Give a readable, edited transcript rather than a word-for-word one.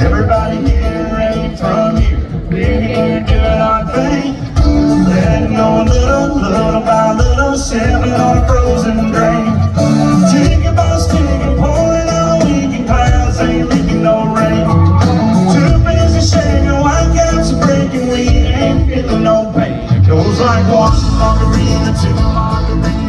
Everybody here ain't from here. We're here doing our thing. Letting go little by little, sailing on a frozen drain. Ticket by ticket, pouring out weekend clouds, ain't leaking no rain. Too busy shaking, white caps are breaking, we ain't feeling no pain. It goes like one margarita, two margaritas.